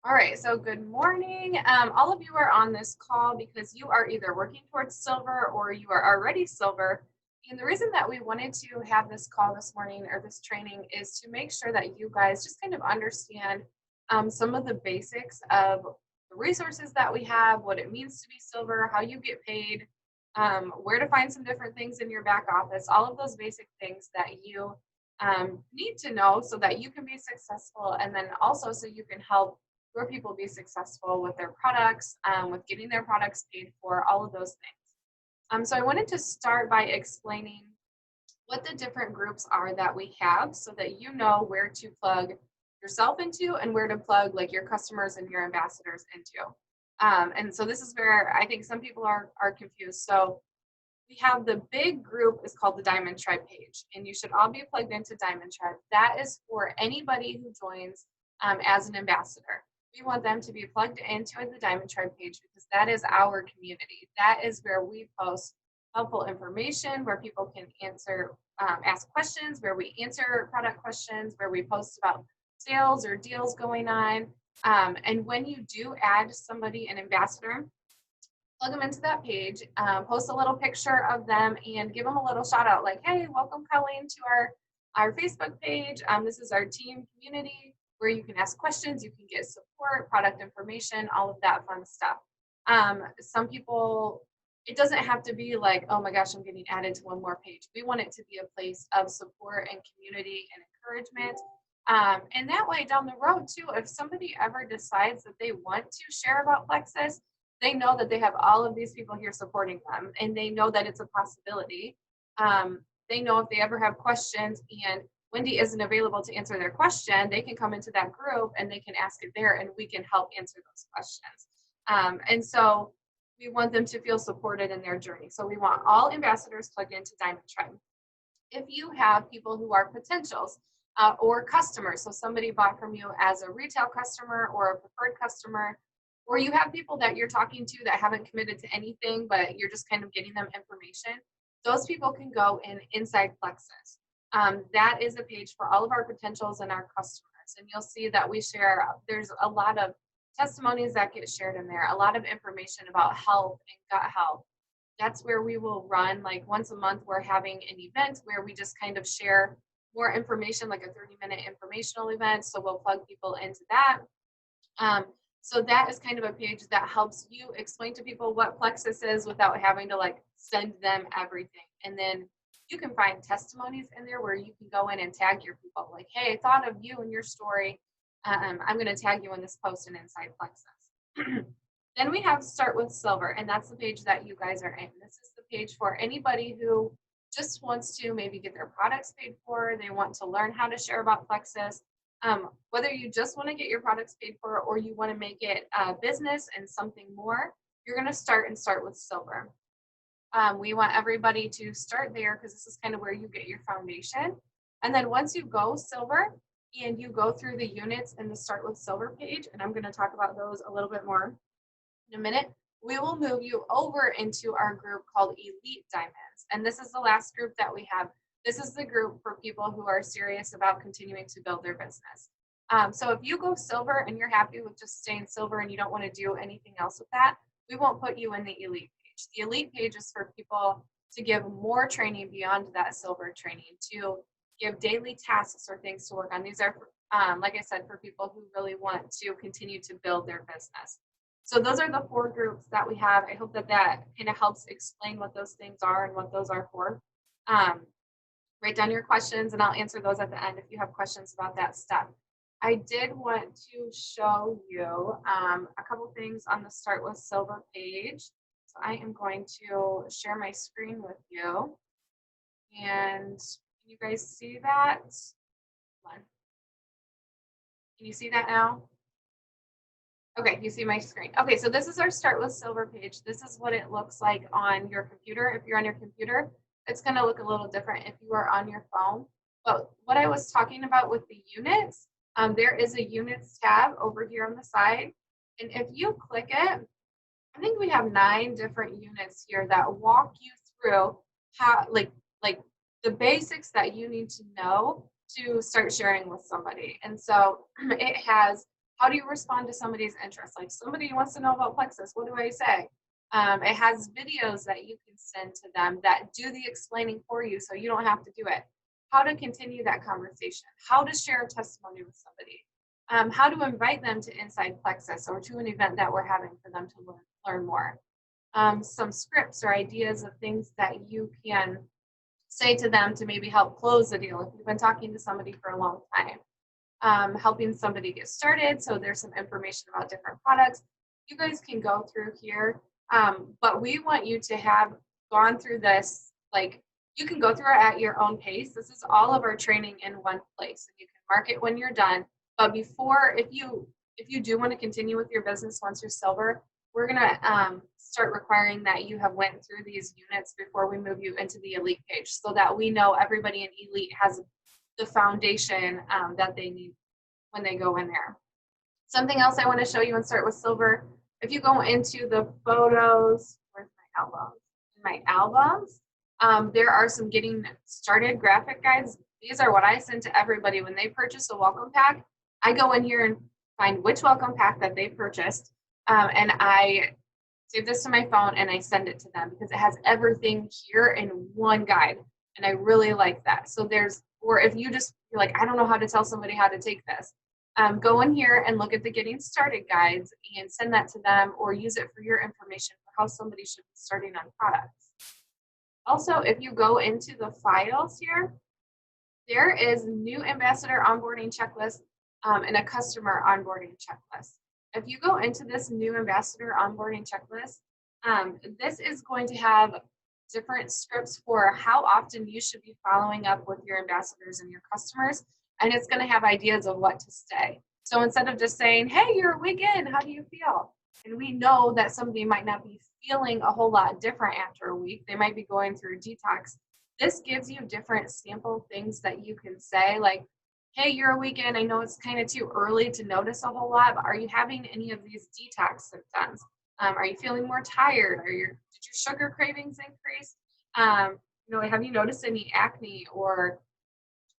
All right, so good morning. All of you are on this call because you are either working towards silver or you are already silver. And the reason that we wanted to have this call this morning or this training is to make sure that you guys just kind of understand some of the basics of the resources that we have, what it means to be silver, how you get paid, where to find some different things in your back office, all of those basic things that you need to know so that you can be successful and then also so you can help your people be successful with their products, with getting their products paid for, all of those things. So I wanted to start by explaining what the different groups are that we have so that you know where to plug yourself into and where to plug like your customers and your ambassadors into. And so this is where I think some people are confused. So we have the big group is called the Diamond Tribe page, and you should all be plugged into Diamond Tribe. That is for anybody who joins as an ambassador. We want them to be plugged into the Diamond Tribe page because that is our community. That is where we post helpful information, where people can ask questions, where we answer product questions, where we post about sales or deals going on. And when you do add somebody, an ambassador, plug them into that page, post a little picture of them, and give them a little shout out like, hey, welcome Colleen to our Facebook page. This is our team community where you can ask questions, you can get support, product information, all of that fun stuff. Some people, it doesn't have to be like, oh my gosh, I'm getting added to one more page. We want it to be a place of support and community and encouragement. And that way down the road too, if somebody ever decides that they want to share about Plexus, they know that they have all of these people here supporting them and they know that it's a possibility. They know if they ever have questions and Wendy isn't available to answer their question, they can come into that group and they can ask it there and we can help answer those questions. And so we want them to feel supported in their journey. So we want all ambassadors plugged into Diamond Tribe. If you have people who are potentials or customers, so somebody bought from you as a retail customer or a preferred customer, or you have people that you're talking to that haven't committed to anything, but you're just kind of getting them information, those people can go in inside Plexus. That is a page for all of our potentials and our customers. And you'll see that we share, there's a lot of testimonies that get shared in there, a lot of information about health and gut health. That's where we will run like once a month. We're having an event where we just kind of share more information, like a 30-minute informational event. So we'll plug people into that. So that is kind of a page that helps you explain to people what Plexus is without having to like send them everything. And then you can find testimonies in there where you can go in and tag your people like, hey, I thought of you and your story. I'm going to tag you in this post and inside Plexus. Then we have Start with Silver, and that's the page that you guys are in. This is the page for anybody who just wants to maybe get their products paid for. They want to learn how to share about Plexus. Whether you just want to get your products paid for or you want to make it a business and something more, you're going to start with silver. We want everybody to start there because this is kind of where you get your foundation. And then once you go silver and you go through the units in the Start with Silver page, and I'm going to talk about those a little bit more in a minute, we will move you over into our group called Elite Diamonds. And this is the last group that we have. This is the group for people who are serious about continuing to build their business. So if you go silver and you're happy with just staying silver and you don't want to do anything else with that, we won't put you in the elite page. The elite page is for people to give more training beyond that silver training, to give daily tasks or things to work on. These are, like I said, for people who really want to continue to build their business. So those are the 4 groups that we have. I hope that that kind of helps explain what those things are and what those are for. Write down your questions and I'll answer those at the end if you have questions about that stuff. I did want to show you a couple things on the Start with Silver page. So I am going to share my screen with you. And can you guys see that? Hold on. Can you see that now? Okay, you see my screen. Okay, so this is our Start with Silver page. This is what it looks like on your computer. If you're on your computer, it's going to look a little different if you are on your phone. But what I was talking about with the units, there is a units tab over here on the side. And if you click it, I think we have 9 different units here that walk you through how, like the basics that you need to know to start sharing with somebody. And so it has How do you respond to somebody's interest? Like somebody wants to know about Plexus, what do I say? It has videos that you can send to them that do the explaining for you so you don't have to do it. How to continue that conversation, how to share a testimony with somebody, how to invite them to Inside Plexus or to an event that we're having for them to learn more. Some scripts or ideas of things that you can say to them to maybe help close the deal if you've been talking to somebody for a long time. Helping somebody get started. So there's some information about different products. You guys can go through here, but we want you to have gone through this. Like you can go through it at your own pace. This is all of our training in one place, and you can mark it when you're done. But before, if you do want to continue with your business once you're silver, we're gonna start requiring that you have went through these units before we move you into the elite page, so that we know everybody in elite has the foundation that they need when they go in there. Something else I want to show you and start with silver. If you go into the photos, where's my albums? In my albums, there are some getting started graphic guides. These are what I send to everybody when they purchase a welcome pack. I go in here and find which welcome pack that they purchased, and I save this to my phone and I send it to them because it has everything here in one guide, and I really like that. So there's, or if you just, you're like, I don't know how to tell somebody how to take this, go in here and look at the getting started guides and send that to them, or use it for your information for how somebody should be starting on products. Also, if you go into the files here, there is new ambassador onboarding checklist and a customer onboarding checklist. If you go into this new ambassador onboarding checklist, this is going to have different scripts for how often you should be following up with your ambassadors and your customers, and it's going to have ideas of what to say. So instead of just saying, hey, you're a week in, how do you feel? And we know that somebody might not be feeling a whole lot different after a week. They might be going through detox. This gives you different sample things that you can say, like, hey, you're a week in. I know it's kind of too early to notice a whole lot, but are you having any of these detox symptoms? Are you feeling more tired? Did your sugar cravings increase? Have you noticed any acne or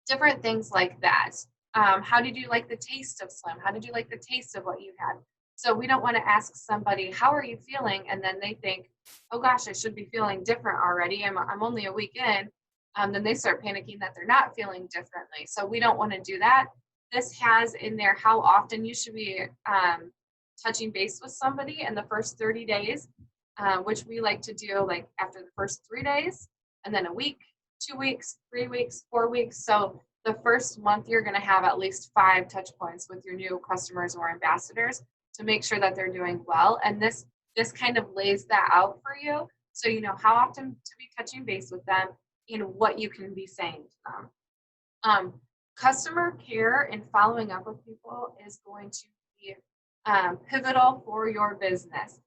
different things like that? How did you like the taste of Slim? How did you like the taste of what you had? So we don't want to ask somebody, how are you feeling? And then they think, oh gosh, I should be feeling different already. I'm only a week in. Then they start panicking that they're not feeling differently. So we don't want to do that. This has in there how often you should be touching base with somebody in the first 30 days, which we like to do like after the first 3 days, and then a week, 2 weeks, 3 weeks, 4 weeks. So the first month, you're going to have at least 5 touch points with your new customers or ambassadors to make sure that they're doing well. And this kind of lays that out for you, so you know how often to be touching base with them and what you can be saying to them. Customer care and following up with people is going to be pivotal for your business.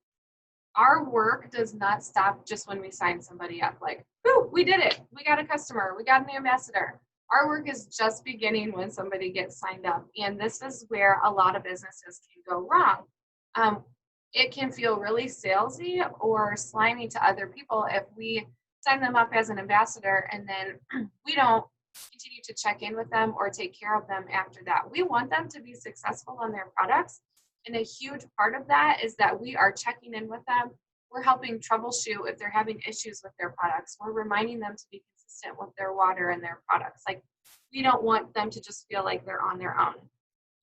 Our work does not stop just when we sign somebody up. Like, whoo, we did it. We got a customer. We got an ambassador. Our work is just beginning when somebody gets signed up. And this is where a lot of businesses can go wrong. It can feel really salesy or slimy to other people if we sign them up as an ambassador and then we don't continue to check in with them or take care of them after that. We want them to be successful on their products. And a huge part of that is that we are checking in with them. We're helping troubleshoot if they're having issues with their products. We're reminding them to be consistent with their water and their products. Like, we don't want them to just feel like they're on their own.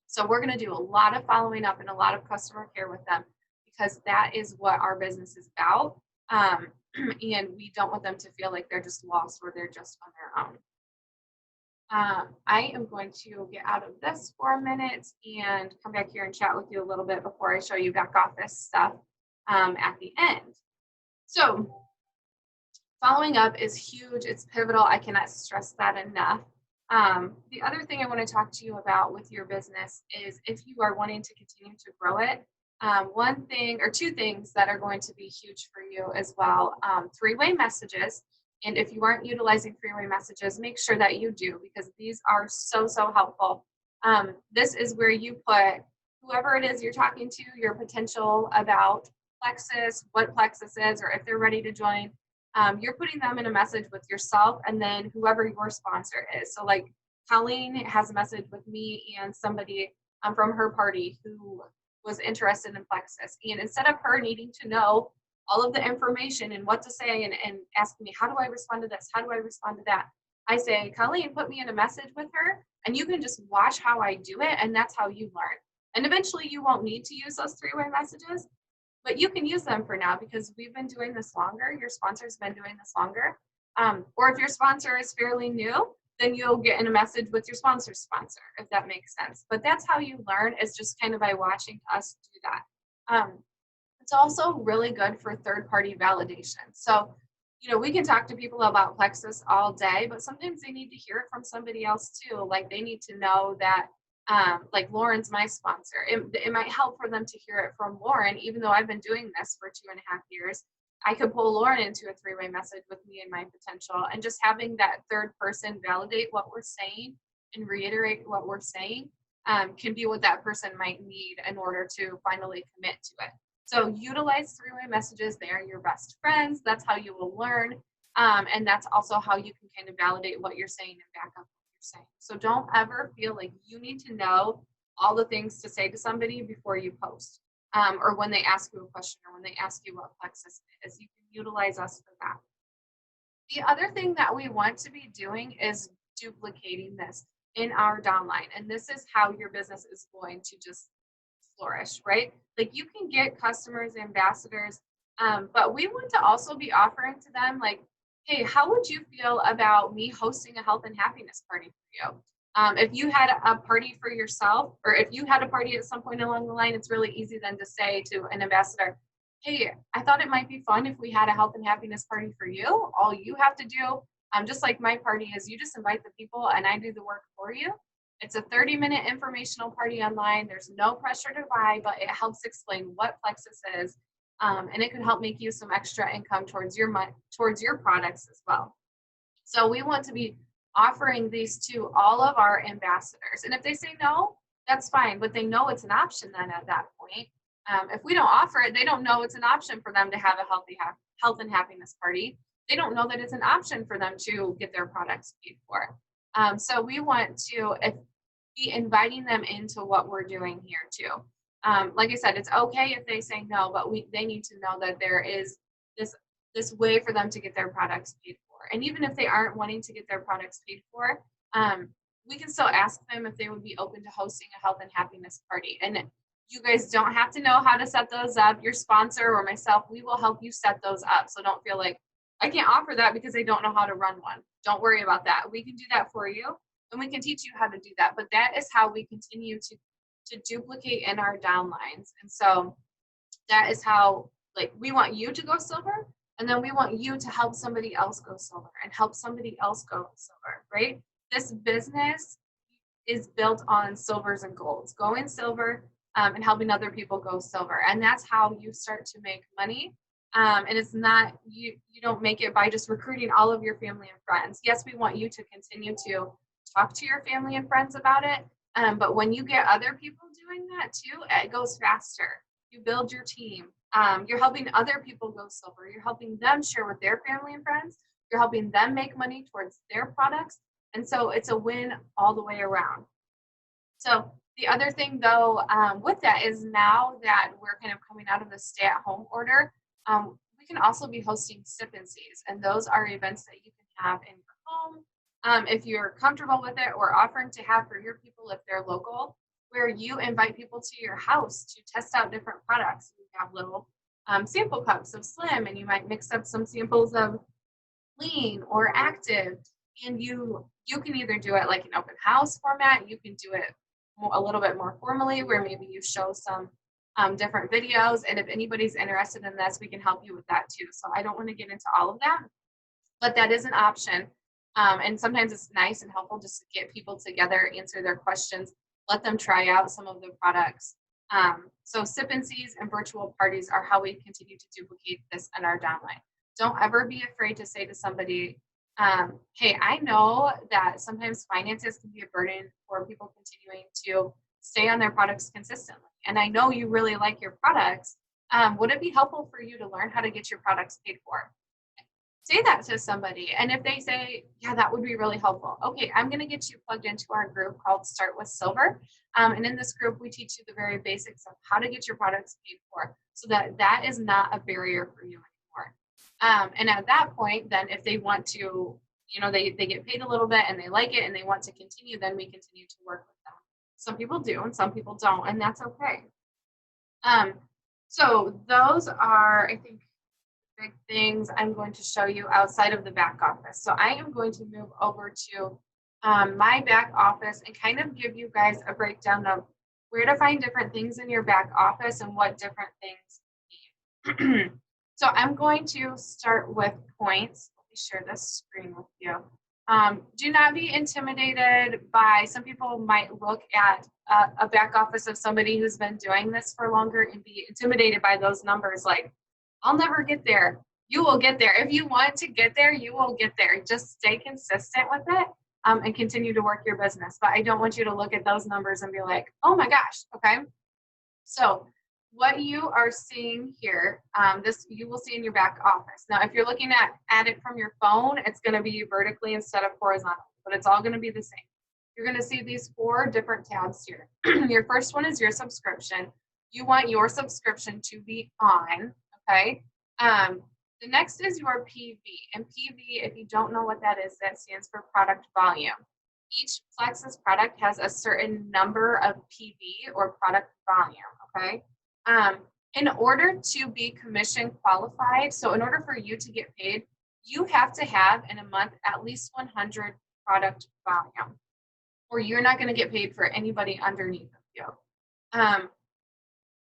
So we're going to do a lot of following up and a lot of customer care with them, because that is what our business is about. And we don't want them to feel like they're just lost or they're just on their own. I am going to get out of this for a minute and come back here and chat with you a little bit before I show you back office stuff at the end. So following up is huge. It's pivotal. I cannot stress that enough. The other thing I want to talk to you about with your business is if you are wanting to continue to grow it, one thing or two things that are going to be huge for you as well, three-way messages. And if you aren't utilizing three-way messages, make sure that you do, because these are so, so helpful. This is where you put whoever it is you're talking to, your potential about Plexus, what Plexus is, or if they're ready to join. You're putting them in a message with yourself and then whoever your sponsor is. So like Colleen has a message with me and somebody from her party who was interested in Plexus. And instead of her needing to know all of the information and what to say and asking me, how do I respond to this? How do I respond to that? I say, Colleen, put me in a message with her and you can just watch how I do it. And that's how you learn. And eventually you won't need to use those three-way messages, but you can use them for now because we've been doing this longer. Your sponsor's been doing this longer. Or if your sponsor is fairly new, then you'll get in a message with your sponsor's sponsor, if that makes sense. But that's how you learn, is just kind of by watching us do that. It's also really good for third-party validation. So, we can talk to people about Plexus all day, but sometimes they need to hear it from somebody else too. Like they need to know that, like Lauren's my sponsor. It might help for them to hear it from Lauren, even though I've been doing this for 2.5 years. I could pull Lauren into a three-way message with me and my potential, and just having that third person validate what we're saying and reiterate what we're saying can be what that person might need in order to finally commit to it. So utilize three-way messages. They are your best friends. That's how you will learn. And that's also how you can kind of validate what you're saying and back up what you're saying. So don't ever feel like you need to know all the things to say to somebody before you post. Or when they ask you a question or when they ask you what Plexus is, you can utilize us for that. The other thing that we want to be doing is duplicating this in our downline. And this is how your business is going to just flourish, right? Like you can get customers, ambassadors, but we want to also be offering to them like, hey, how would you feel about me hosting a health and happiness party for you? If you had a party for yourself, or if you had a party at some point along the line, it's really easy then to say to an ambassador, hey, I thought it might be fun if we had a health and happiness party for you. All you have to do, just like my party is, you just invite the people and I do the work for you. It's a 30-minute informational party online. There's no pressure to buy, but it helps explain what Plexus is, and it can help make you some extra income towards your products as well. So we want to be offering these to all of our ambassadors. And if they say no, that's fine, but they know it's an option then at that point. If we don't offer it, they don't know it's an option for them to have a health and happiness party. They don't know that it's an option for them to get their products paid for. So we want to be inviting them into what we're doing here too. Like I said, it's okay if they say no, but they need to know that there is this way for them to get their products paid for. And even if they aren't wanting to get their products paid for, we can still ask them if they would be open to hosting a health and happiness party. And you guys don't have to know how to set those up. Your sponsor or myself, we will help you set those up. So don't feel like I can't offer that because I don't know how to run one. Don't worry about that. We can do that for you, and we can teach you how to do that. But that is how we continue to duplicate in our downlines. And so that is how, like, we want you to go silver, and then we want you to help somebody else go silver and help somebody else go silver, right? This business is built on silvers and golds, going silver and helping other people go silver. And that's how you start to make money. And it's not, you don't make it by just recruiting all of your family and friends. Yes, we want you to continue to talk to your family and friends about it. But when you get other people doing that too, it goes faster. You build your team. You're helping other people go silver. You're helping them share with their family and friends. You're helping them make money towards their products. And so it's a win all the way around. So the other thing though, with that is, now that we're kind of coming out of the stay-at-home order, we can also be hosting sip and sees, and those are events that you can have in your home if you're comfortable with it, or offering to have for your people if they're local, where you invite people to your house to test out different products. We have little sample cups of Slim, and you might mix up some samples of Lean or Active, and you can either do it like an open house format. You can do it a little bit more formally, where maybe you show some different videos. And if anybody's interested in this, we can help you with that too. So I don't want to get into all of that, but that is an option. And sometimes it's nice and helpful just to get people together, answer their questions, let them try out some of the products. So sip and sees and virtual parties are how we continue to duplicate this in our downline. Don't ever be afraid to say to somebody, hey, I know that sometimes finances can be a burden for people continuing to stay on their products consistently. And I know you really like your products. Would it be helpful for you to learn how to get your products paid for? say that to somebody. And if they say, yeah, that would be really helpful. Okay, I'm going to get you plugged into our group called Start with Silver. And in this group, we teach you the very basics of how to get your products paid for so that that is not a barrier for you anymore. And at that point, then if they want to, they get paid a little bit and they like it and they want to continue, then we continue to work with them. Some people do and some people don't, and that's okay. So those are, I think, big things I'm going to show you outside of the back office. So I am going to move over to my back office and kind of give you guys a breakdown of where to find different things in your back office and what different things need. So I'm going to start with points. Let me share this screen with you. Do not be intimidated by, some people might look at a back office of somebody who's been doing this for longer and be intimidated by those numbers like, I'll never get there. You will get there. If you want to get there, you will get there. Just stay consistent with it and continue to work your business. But I don't want you to look at those numbers and be like, oh my gosh, okay? So what you are seeing here, this you will see in your back office. Now, if you're looking at it from your phone, it's going to be vertically instead of horizontal, but it's all going to be the same. You're going to see these 4 different tabs here. Your first one is your subscription. You want your subscription to be on, okay? The next is your PV, and PV, if you don't know what that is, that stands for product volume. Each Plexus product has a certain number of PV or product volume, okay? In order to be commission qualified, so in order for you to get paid, you have to have in a month at least 100 product volume, or you're not going to get paid for anybody underneath of you.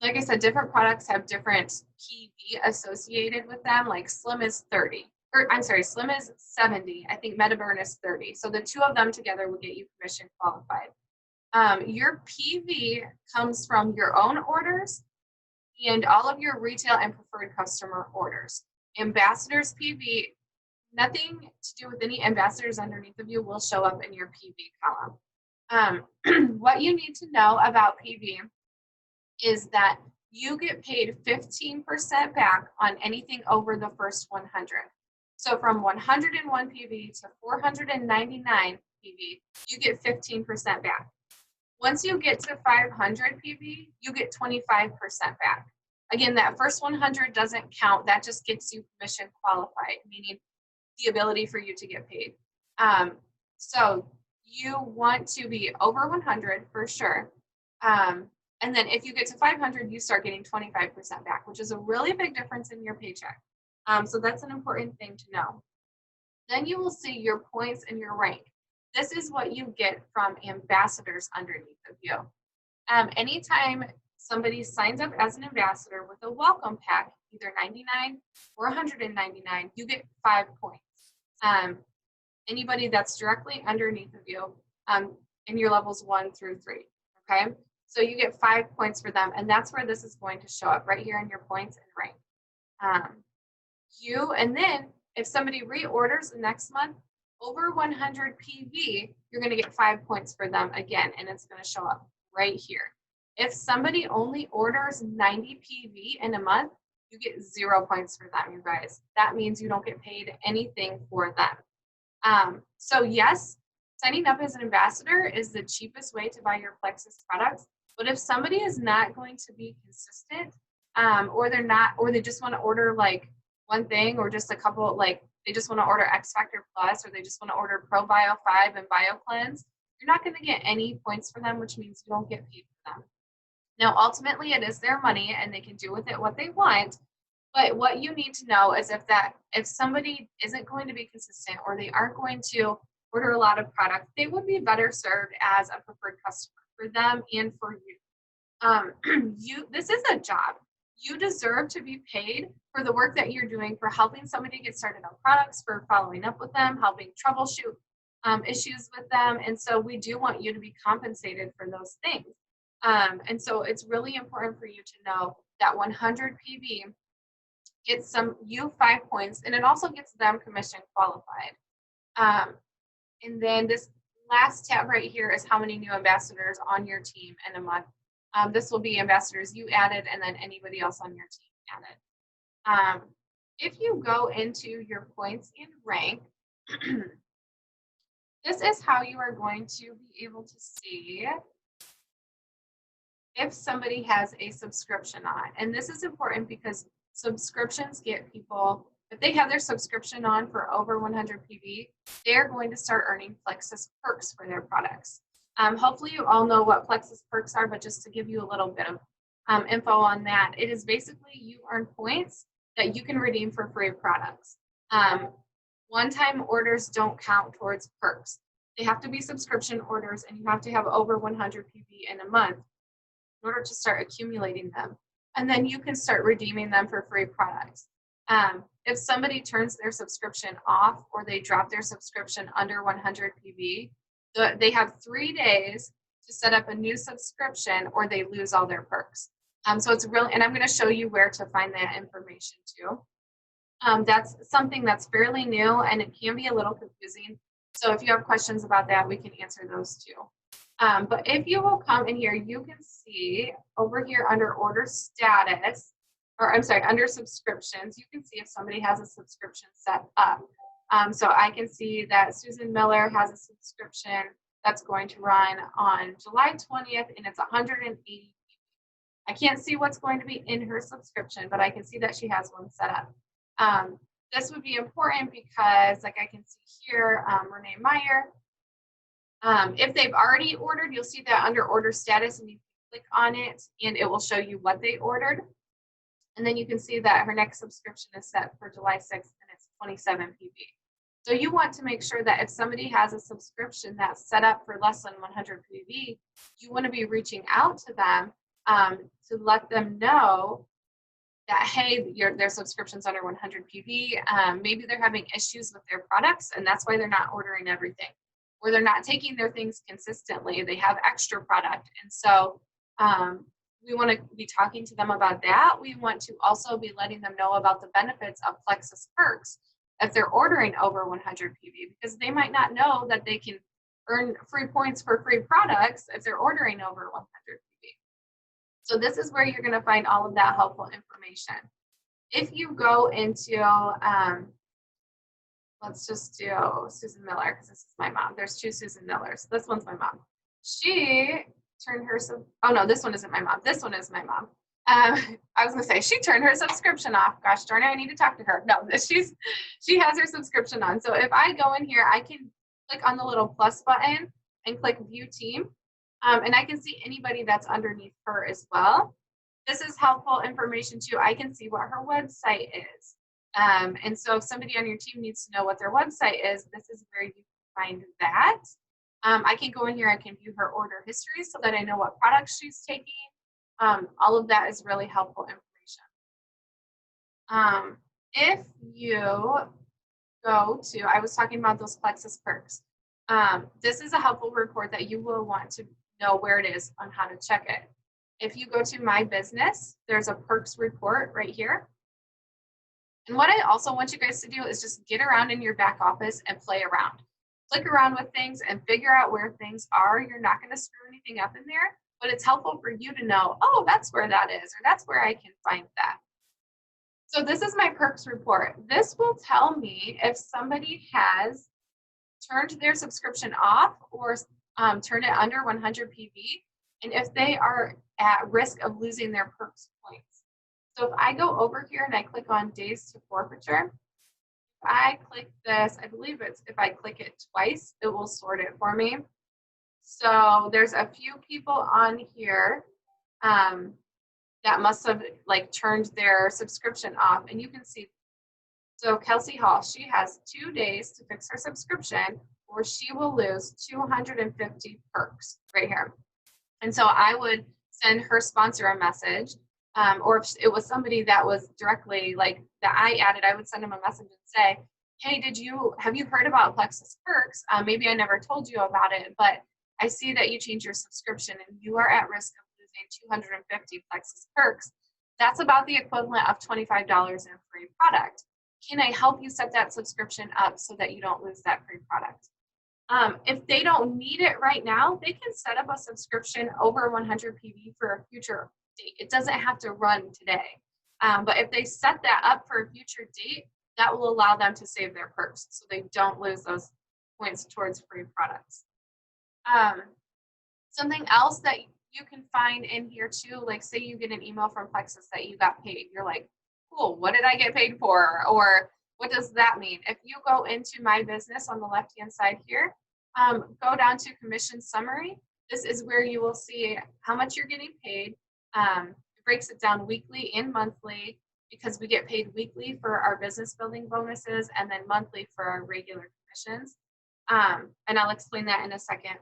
Like I said, different products have different PV associated with them, like Slim is 30, or I'm sorry, Slim is 70. I think MetaBurn is 30. So the 2 of them together will get you commission qualified. Your PV comes from your own orders and all of your retail and preferred customer orders. Ambassadors PV, nothing to do with any ambassadors underneath of you will show up in your PV column. What you need to know about PV is that you get paid 15% back on anything over the first 100. So from 101 PV to 499 PV, you get 15% back. Once you get to 500 PV, you get 25% back. Again, that first 100 doesn't count. That just gets you commission qualified, meaning the ability for you to get paid. So you want to be over 100 for sure. And then if you get to 500, you start getting 25% back, which is a really big difference in your paycheck. So that's an important thing to know. Then you will see your points and your rank. This is what you get from ambassadors underneath of you. Anytime somebody signs up as an ambassador with a welcome pack, either 99 or 199, you get 5 points. Anybody that's directly underneath of you in your levels 1 through 3, okay? So you get 5 points for them, and that's where this is going to show up, right here in your points and rank. And then if somebody reorders the next month, over 100 PV, you're going to get 5 points for them again, and it's going to show up right here. If somebody only orders 90 PV in a month, you get 0 points for them, you guys. That means you don't get paid anything for them. So yes, signing up as an ambassador is the cheapest way to buy your Plexus products. But if somebody is not going to be consistent, or they just want to order like one thing, or just a couple, like they just want to order X Factor Plus, or they just want to order Pro Bio 5 and Bio Cleanse, you're not going to get any points for them, which means you don't get paid for them. Now, ultimately, it is their money, and they can do with it what they want. But what you need to know is if somebody isn't going to be consistent, or they aren't going to order a lot of product, they would be better served as a preferred customer for them and for you. This is a job. You deserve to be paid for the work that you're doing, for helping somebody get started on products, for following up with them, helping troubleshoot issues with them. And so we do want you to be compensated for those things. And so it's really important for you to know that 100 PV gets you 5 points, and it also gets them commission qualified. And then this last tab right here is how many new ambassadors on your team in a month. This will be ambassadors you added, and then anybody else on your team added. If you go into your points and rank, this is how you are going to be able to see if somebody has a subscription on. And this is important because subscriptions get people, if they have their subscription on for over 100 PV, they're going to start earning Plexus perks for their products. Hopefully you all know what Plexus perks are, but just to give you a little bit of info on that, it is basically you earn points that you can redeem for free products. One-time orders don't count towards perks. They have to be subscription orders, and you have to have over 100 PV in a month in order to start accumulating them. And then you can start redeeming them for free products. If somebody turns their subscription off or they drop their subscription under 100 PV, they have 3 days to set up a new subscription or they lose all their perks. So it's really, and I'm going to show you where to find that information too. That's something that's fairly new and it can be a little confusing. So if you have questions about that, we can answer those too. But if you will come in here, you can see over here under order status, or I'm sorry, under subscriptions, you can see if somebody has a subscription set up. So I can see that Susan Miller has a subscription that's going to run on July 20th and it's 180. I can't see what's going to be in her subscription, but I can see that she has one set up. This would be important because, like I can see here, Renee Meyer, if they've already ordered, you'll see that under order status and you click on it and it will show you what they ordered. And then you can see that her next subscription is set for July 6th and it's 27 PV. So you want to make sure that if somebody has a subscription that's set up for less than 100 PV, you want to be reaching out to them to let them know that, hey, their subscription's under 100 PV. Maybe they're having issues with their products and that's why they're not ordering everything. Or they're not taking their things consistently. They have extra product. And so we want to be talking to them about that. We want to also be letting them know about the benefits of Plexus perks if they're ordering over 100 PV, because they might not know that they can earn free points for free products if they're ordering over 100 PV. So this is where you're going to find all of that helpful information. If you go into, let's just do Susan Miller, because this is my mom. There's two Susan Millers. This one's my mom. She turned her, oh no, this one isn't my mom. This one is my mom. I was gonna say, she turned her subscription off. Gosh darn it, I need to talk to her. No, she has her subscription on. So if I go in here, I can click on the little plus button and click view team. And I can see anybody that's underneath her as well. This is helpful information too. I can see what her website is. And so if somebody on your team needs to know what their website is, this is where you can find that. I can go in here, I can view her order history so that I know what products she's taking. All of that is really helpful information. If you go to, I was talking about those Plexus perks. This is a helpful report that you will want to know where it is on how to check it. If you go to my business, there's a perks report right here. And what I also want you guys to do is just get around in your back office and play around. Click around with things and figure out where things are. You're not going to screw anything up in there, but it's helpful for you to know, oh, that's where that is, or that's where I can find that. So this is my perks report. This will tell me if somebody has turned their subscription off or turned it under 100 PV, and if they are at risk of losing their perks points. So if I go over here and I click on days to forfeiture, if I click this, I believe it's if I click it twice, it will sort it for me. So there's a few people on here that must have like turned their subscription off, and you can see. So Kelsey Hall, she has 2 days to fix her subscription, or she will lose 250 perks right here. And so I would send her sponsor a message, or if it was somebody that was directly like that I added, I would send them a message and say, hey, have you heard about Plexus perks? Maybe I never told you about it, but I see that you changed your subscription and you are at risk of losing 250 Plexus perks. That's about the equivalent of $25 in free product. Can I help you set that subscription up so that you don't lose that free product? If they don't need it right now, they can set up a subscription over 100 PV for a future date. It doesn't have to run today. But if they set that up for a future date, that will allow them to save their perks so they don't lose those points towards free products. Um, Something else that you can find in here too, like say you get an email from Plexus that you got paid. You're like, cool, what did I get paid for? Or what does that mean? If you go into My Business on the left-hand side here, go down to Commission Summary. This is where you will see how much you're getting paid. It breaks it down weekly and monthly because we get paid weekly for our business building bonuses and then monthly for our regular commissions. And I'll explain that in a second.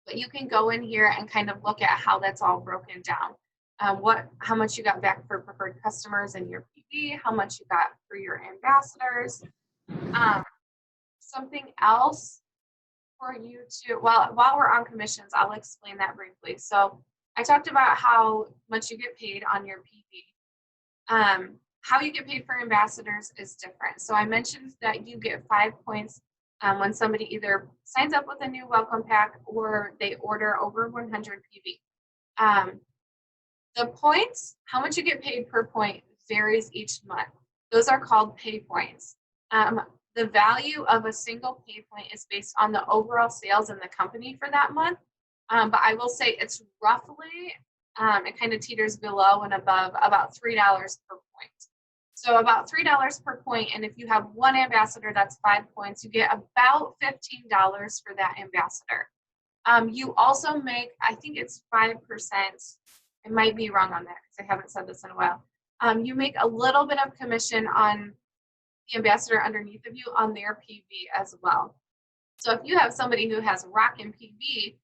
But you can go in here and kind of look at how that's all broken down. How much you got back for preferred customers in your PV, how much you got for your ambassadors. Something else for you to, well, while we're on commissions, I'll explain that briefly. So I talked about how much you get paid on your PV. How you get paid for ambassadors is different. So I mentioned that you get 5 points when somebody either signs up with a new welcome pack or they order over 100 PV. The points, how much you get paid per point varies each month. Those are called pay points. The value of a single pay point is based on the overall sales in the company for that month. But I will say it's roughly, it kind of teeters below and above about $3 per point. So about $3 per point, and if you have one ambassador, that's 5 points. You get about $15 for that ambassador. You also make, I think it's 5%. I might be wrong on that because I haven't said this in a while. You make a little bit of commission on the ambassador underneath of you on their PV as well. So if you have somebody who has rockin' PV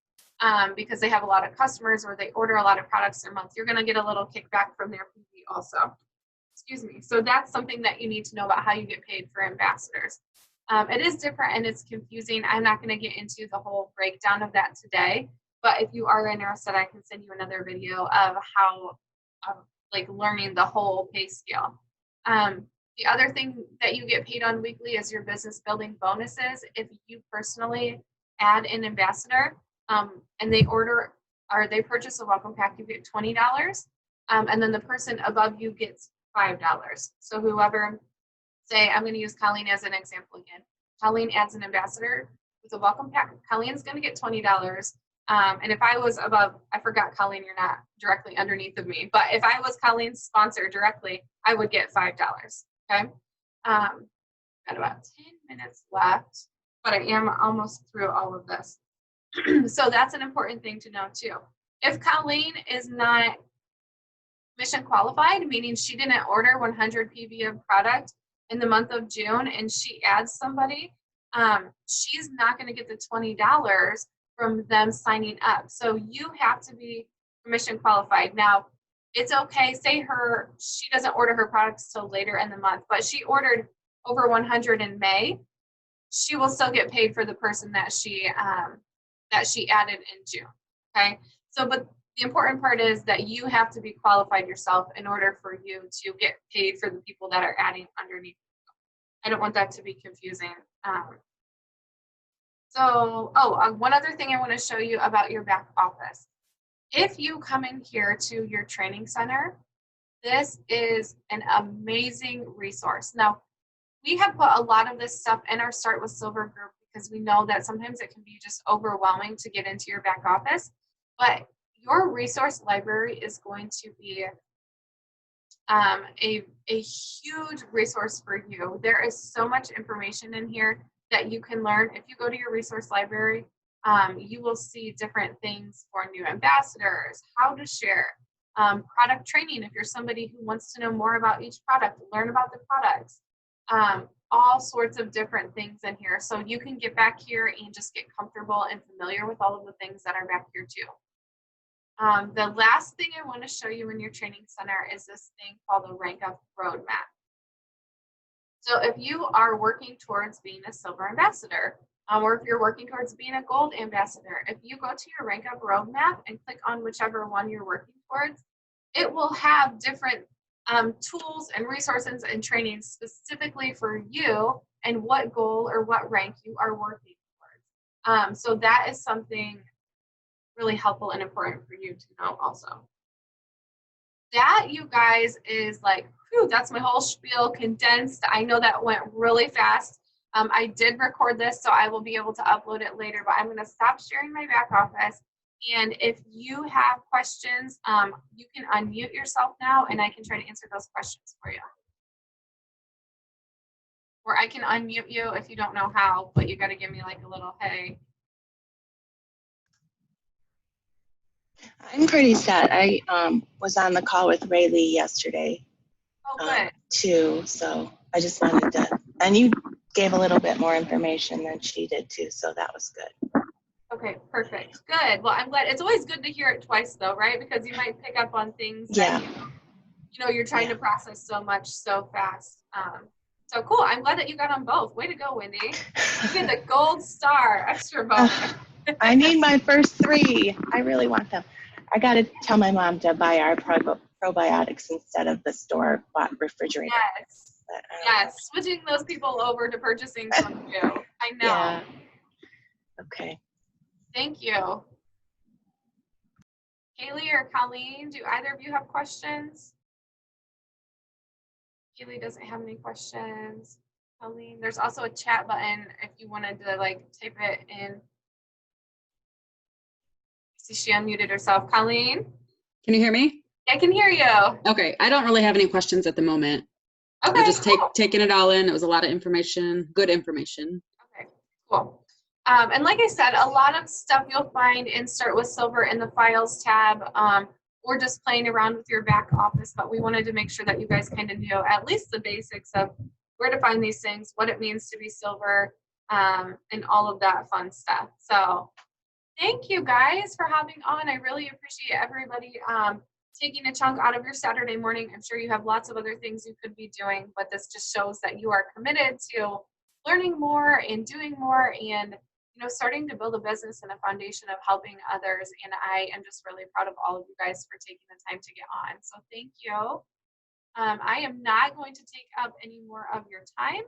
because they have a lot of customers or they order a lot of products a month, you're going to get a little kickback from their PV also. Excuse me. So that's something that you need to know about how you get paid for ambassadors. It is different and it's confusing. I'm not going to get into the whole breakdown of that today, but if you are interested, I can send you another video of how, like learning the whole pay scale. The other thing that you get paid on weekly is your business building bonuses. If you personally add an ambassador and they order or they purchase a welcome pack, you get $20. And then the person above you gets $5. So whoever, say I'm going to use Colleen as an example again. Colleen adds an ambassador with a welcome pack. Colleen's going to get $20. And if I was above, I forgot, Colleen, you're not directly underneath of me, but if I was Colleen's sponsor directly, I would get $5. Okay. Got about 10 minutes left, but I am almost through all of this. So that's an important thing to know too. If Colleen is not mission qualified, meaning she didn't order 100 PV of product in the month of June and she adds somebody, she's not going to get the $20 from them signing up. So you have to be commission qualified. Now, it's okay, say she doesn't order her products till later in the month, but she ordered over 100 in May, she will still get paid for the person that she added in June. Okay, so but the important part is that you have to be qualified yourself in order for you to get paid for the people that are adding underneath. I don't want that to be confusing. One other thing I want to show you about your back office. If you come in here to your training center, this is an amazing resource. Now, we have put a lot of this stuff in our Start with Silver group because we know that sometimes it can be just overwhelming to get into your back office, but your resource library is going to be a huge resource for you. There is so much information in here that you can learn. If you go to your resource library, you will see different things for new ambassadors, how to share, product training if you're somebody who wants to know more about each product, learn about the products, all sorts of different things in here. So you can get back here and just get comfortable and familiar with all of the things that are back here too. The last thing I want to show you in your training center is this thing called the Rank Up Roadmap. So if you are working towards being a silver ambassador, or if you're working towards being a gold ambassador, if you go to your Rank Up Roadmap and click on whichever one you're working towards, it will have different tools and resources and training specifically for you and what goal or what rank you are working towards. So that is something really helpful and important for you to know also. That, you guys, is like, whew, that's my whole spiel condensed. I know that went really fast. I did record this, so I will be able to upload it later, but I'm going to stop sharing my back office. And if you have questions, you can unmute yourself now, and I can try to answer those questions for you. Or I can unmute you if you don't know how, but you got to give me like a little, hey. I'm pretty set. I was on the call with Ray Lee yesterday Oh, good. too, so I just wanted to, and you gave a little bit more information than she did too, so that was good. Okay, perfect. Good. Well, I'm glad. It's always good to hear it twice, though, right? Because you might pick up on things that Yeah, you're trying to process so much so fast. So cool. I'm glad that you got on both. Way to go, Wendy. You get the gold star extra bonus. I need my first 3. I really want them. I got to tell my mom to buy our probiotics instead of the store bought refrigerator. Yes. But, Yes. Switching those people over to purchasing from you. I know. Yeah. Okay. Thank you. Kaylee or Colleen, do either of you have questions? Kaylee doesn't have any questions. Colleen, there's also a chat button if you wanted to like type it in. See, she unmuted herself. Colleen? Can you hear me? I can hear you. Okay, I don't really have any questions at the moment. Okay, We're just cool. taking it all in. It was a lot of information, good information. Okay, cool. And like I said, a lot of stuff you'll find in Start with Silver in the Files tab, or just playing around with your back office, but we wanted to make sure that you guys kind of knew at least the basics of where to find these things, what it means to be silver, and all of that fun stuff. So thank you guys for hopping on. I really appreciate everybody taking a chunk out of your Saturday morning. I'm sure you have lots of other things you could be doing, but this just shows that you are committed to learning more and doing more, and starting to build a business and a foundation of helping others. And I am just really proud of all of you guys for taking the time to get on. So thank you. I am not going to take up any more of your time.